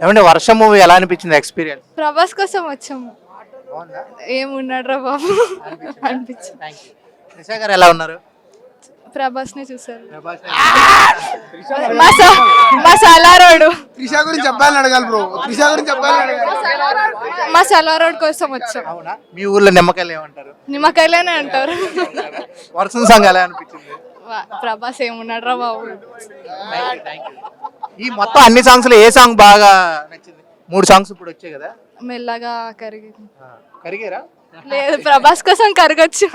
ఏమంటే వర్షం మూవీ ఎలా అనిపించింది ఎక్స్పీరియన్స్? ప్రభాస్ కోసం వచ్చాము. బాగుందా? ఏమున్నాడ్రా బాబు అనిపించింది. Thank you. త్రిష గారు ఎలా ఉన్నారు? ప్రభాస్ ని చూసారు. మా సలారోడు త్రిష గురించి చెప్పాలని అడగాలి బ్రో. త్రిష గురించి చెప్పాలని అడగాలి. మా సలారోడ్ కోసం వచ్చాం. అవునా? మీ ఊర్లో నిమ్మకాయలు ఏమంటారు? నిమ్మకాయలేనే అంటారు. వర్షం సాంగ్ ఎలా అనిపించింది? ప్రభాస్ ఏమున్నాడ్రా బాబు. Thank you. ఈ మొత్తం అన్ని సాంగ్స్ లో ఏ సాంగ్ బాగా నచ్చింది? 3 సాంగ్స్ ఇప్పుడు వచ్చాయి కదా. మెల్లగా కరిగి కరిగేరా? లేదు, ప్రభాస్ కోసం కరగచ్చు.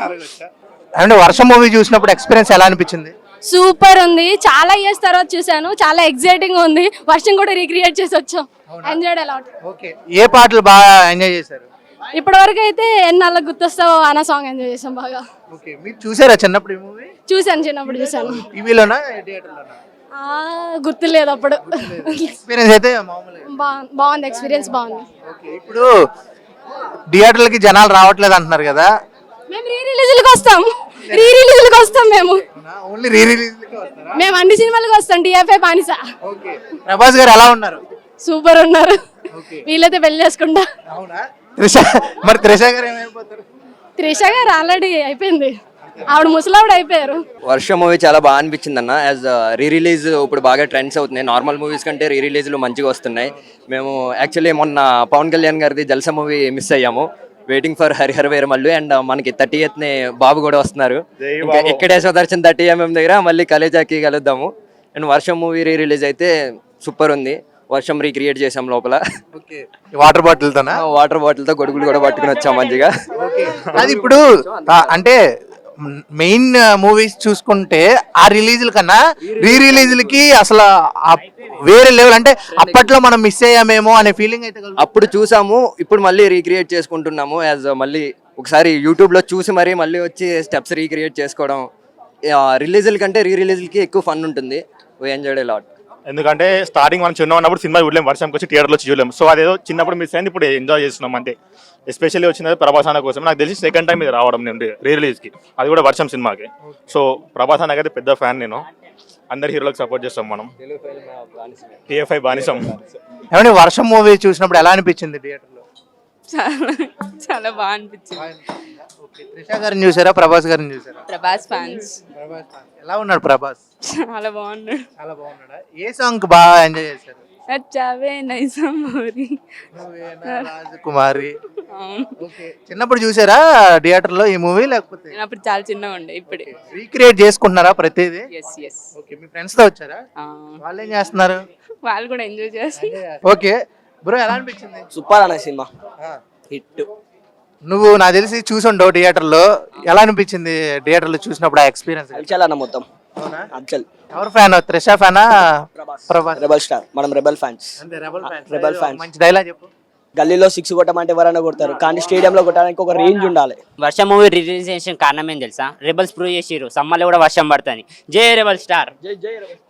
అంటే వర్షం మూవీ చూసినప్పుడు ఎక్స్పీరియన్స్ ఎలా అనిపించింది? సూపర్ ఉంది. చాలా ఇయర్స్ తర్వాత చూసాను. చాలా ఎక్సైటింగ్ ఉంది. వర్షం కూడా రీక్రియేట్ చేసి వచ్చాం. Enjoyed a lot. ఓకే, ఏ పాటలు బాగా ఎంజాయ్ చేశారు? ఇప్పటి వరకు అయితే ఎన్నాళ్ళకి గుర్తొస్తావో అన్న సాంగ్ ఎంజాయ్ చేసాం బాగా. ఓకే, మీరు చూసారా చిన్నప్పుడు ఈ మూవీ? చూసాను, చిన్నప్పుడు చూసాను. టీవీలోనా థియేటర్లోనా? గుర్తులేదు అప్పుడు. ఎక్స్పీరియన్స్ అయితే మామూలుగా బాగుంది. ఎక్స్పీరియన్స్ బాగుంది. ఓకే, ఇప్పుడు థియేటర్లకి జనాలు రావట్లేదు అంటున్నారు కదా. మేము రీ రిలీజ్లకు వస్తాం మేము. ఓన్లీ రీ రిలీజ్లకే వస్తారా? మేము అన్ని సినిమాలకు వస్తాం. టీఎఫ్ఐ బానిస. ఓకే, ప్రభాస్ గారు ఎలా ఉన్నారు? సూపర్ ఉన్నారు. ఓకే, వీళ్ళైతే పెళ్లి చేసుకుంటా. అవునా? త్రిష గారు ఏమైపోతారు? త్రిష గారు ఆల్రెడీ అయిపోయింది. ఆవిడ ముసలావిడ అయిపోయారు. వర్షం మూవీ చాలా బాగా అనిపించింది అన్న. యాజ్ రీ రిలీజ్ ఇప్పుడు బాగా ట్రెండ్స్ అవుతున్నాయి. నార్మల్ మూవీస్ కంటే రీ రిలీజ్లు మంచిగా వస్తున్నాయి. మేము యాక్చువల్లీ మొన్న పవన్ కళ్యాణ్ గారిది జల్సా మూవీ మిస్ అయ్యాము. Waiting for Harihara Veeramallu. And మనకి 30th బాబు కూడా వస్తున్నారు. ఇంకా ఇక్కడే సుదర్శన్ 30mm దగ్గర మళ్ళీ కలేజాకి కలుద్దాము. And Varsham movie re release అయితే సూపర్ ఉంది. వర్షం రీక్రియేట్ చేసాం లోపల. వాటర్ బాటిల్ తోనా? వాటర్ బాటిల్ తో గొడుగులు కూడా పట్టుకుని వచ్చాం మంచిగా. అది ఇప్పుడు అంటే మెయిన్ మూవీస్ చూసుకుంటే ఆ రిలీజ్ల కన్నా రీ రిలీజ్లకి అసలు వేరే లెవెల్. అంటే అప్పట్లో మనం మిస్ అయ్యామేమో అనే ఫీలింగ్ అయితే అప్పుడు చూసాము. ఇప్పుడు మళ్ళీ రీక్రియేట్ చేసుకుంటున్నాము. యాజ్ మళ్ళీ ఒకసారి యూట్యూబ్ లో చూసి మళ్ళీ వచ్చి స్టెప్స్ రీక్రియేట్ చేసుకోవడం. రిలీజ్ల కంటే రీ రిలీజ్లకి ఎక్కువ ఫన్ ఉంటుంది. We enjoyed a lot. ఎందుకంటే స్టార్టింగ్ మనం చిన్న ఉన్నప్పుడు సినిమా చూడలేము, వర్షంకి వచ్చి థియేటర్లో వచ్చి చూడలేము. సో అదేదో చిన్నప్పుడు మిస్ అయింది, ఇప్పుడు ఎంజాయ్ చేస్తున్నాం అంతే. ఎస్పెషల్లీ వచ్చినది ప్రభాస్ అన్న కోసం. నాకు తెలిసి సెకండ్ టైం ఇది రావడం నేను రీ రిలీజ్కి, అది కూడా వర్షం సినిమాకి. సో ప్రభాస్ అన్నకి అయితే పెద్ద ఫ్యాన్ నేను. అందరి హీరోలకు సపోర్ట్ చేస్తాం మనం. టీఎఫ్ఐ బానిసం. ఏమంటే వర్షం మూవీ చూసినప్పుడు ఎలా అనిపించింది థియేటర్లో? చాలా బాగా అనిపించింది. త్రిష గారిని చూసారా, ప్రభాస్ గారిని చూసారా? ప్రభాస్ ఫ్యాన్స్. ఎలా ఉన్నాడు ప్రభాస్? చాలా బాగున్నాడు. చాలా బాగున్నాడా? ఏ సాంగ్ బాగా ఎంజాయ్ చేశారు? నచ్చావే నైజం మోరి, రాజకుమారి. ఓకే, చిన్నప్పుడు చూసారా థియేటర్ లో ఈ మూవీ? లేకపోతే నేను అప్పుడు చాలా చిన్నగా ఉండే. ఇప్పుడే రీక్రియేట్ చేసుకుంటున్నారా ప్రతిదీ? ఎస్. ఓకే, మీ ఫ్రెండ్స్ తో వచ్చారా? వాళ్ళు ఏం చేస్తున్నారు? వాళ్ళు కూడా ఎంజాయ్ చేస్తారు. ఓకే బ్రో, ఎలా అనిపించింది? సూపర్ అన్న సినిమా, హిట్. నువ్వు నాకు తెలిసి చూసుండవు థియేటర్ లో. ఎలా అనిపించింది థియేటర్ లో చూసినప్పుడు ఆ ఎక్స్పీరియన్స్? అల్చల్ మొత్తం. అల్చల్. ఎవరు ఫ్యాన్? త్రిష ఫ్యానా ప్రభాస్? Rebel star. మనం రెబల్ ఫ్యాన్స్. Rebel fans. మంచి డైలాగ్ చెప్పు. గల్లీలో 6 కొట్టమంటే ఎవరైనా కొడతారు, కానీ స్టేడియంలో కొట్టడానికి ఒక రేంజ్ ఉండాలి. వర్షం మూవీ రిలీజ్ చేసిన కారణం ఏం తెలుసా? రెబల్స్ ప్రూవ్ చేసిరు సమ్మర్లో కూడా వర్షం పడుతుంది. జై రెబల్ స్టార్. జై జై రెబల్.